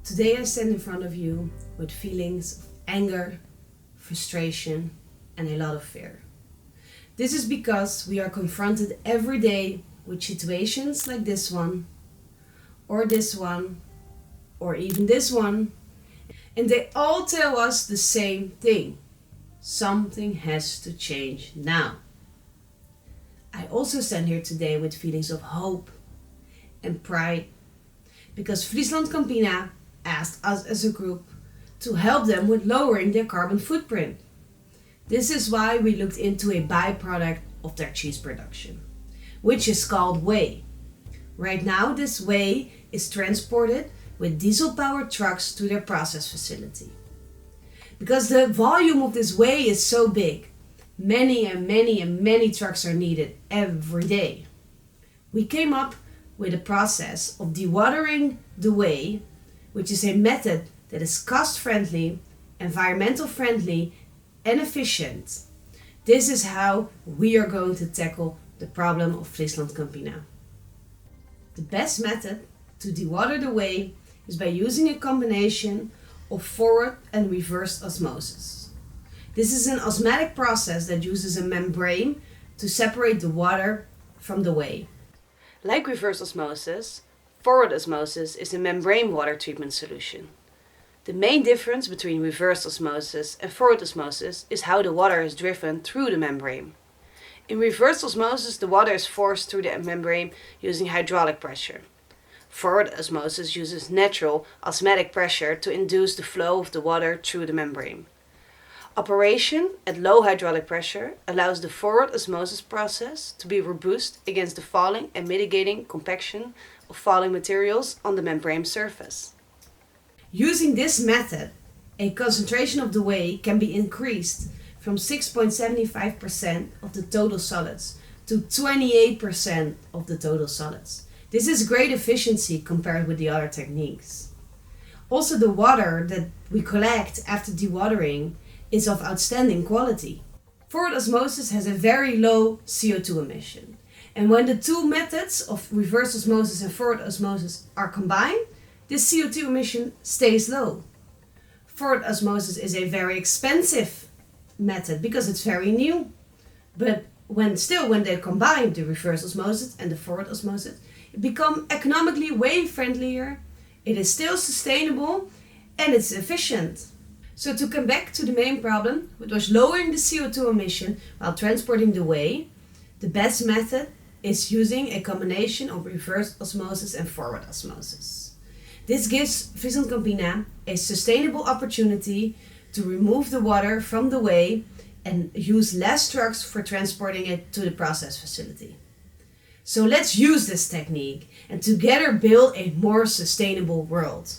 Today I stand in front of you with feelings of anger, frustration, and a lot of fear. This is because we are confronted every day with situations like this one, or even this one, and they all tell us the same thing. Something has to change now. I also stand here today with feelings of hope and pride, because Friesland Campina asked us as a group to help them with lowering their carbon footprint. This is why we looked into a byproduct of their cheese production, which is called whey. Right now this whey is transported with diesel-powered trucks to their process facility. Because the volume of this whey is so big, many trucks are needed every day. We came up with a process of dewatering the whey, which is a method that is cost-friendly, environmental-friendly, and efficient. This is how we are going to tackle the problem of Friesland Campina. The best method to dewater the whey is by using a combination of forward and reverse osmosis. This is an osmotic process that uses a membrane to separate the water from the whey. Like reverse osmosis, forward osmosis is a membrane water treatment solution. The main difference between reverse osmosis and forward osmosis is how the water is driven through the membrane. In reverse osmosis, the water is forced through the membrane using hydraulic pressure. Forward osmosis uses natural osmotic pressure to induce the flow of the water through the membrane. Operation at low hydraulic pressure allows the forward osmosis process to be robust against the falling and mitigating compaction of falling materials on the membrane surface. Using this method, a concentration of the whey can be increased from 6.75% of the total solids to 28% of the total solids. This is great efficiency compared with the other techniques. Also, the water that we collect after dewatering is of outstanding quality. Forward osmosis has a very low CO2 emission. And when the two methods of reverse osmosis and forward osmosis are combined, this CO2 emission stays low. Forward osmosis is a very expensive method because it's very new. But when they combine the reverse osmosis and the forward osmosis, it becomes economically way friendlier, it is still sustainable, and it's efficient. So to come back to the main problem, which was lowering the CO2 emission while transporting the whey, the best method is using a combination of reverse osmosis and forward osmosis. This gives Friesland Campina a sustainable opportunity to remove the water from the whey and use less trucks for transporting it to the process facility. So let's use this technique and together build a more sustainable world.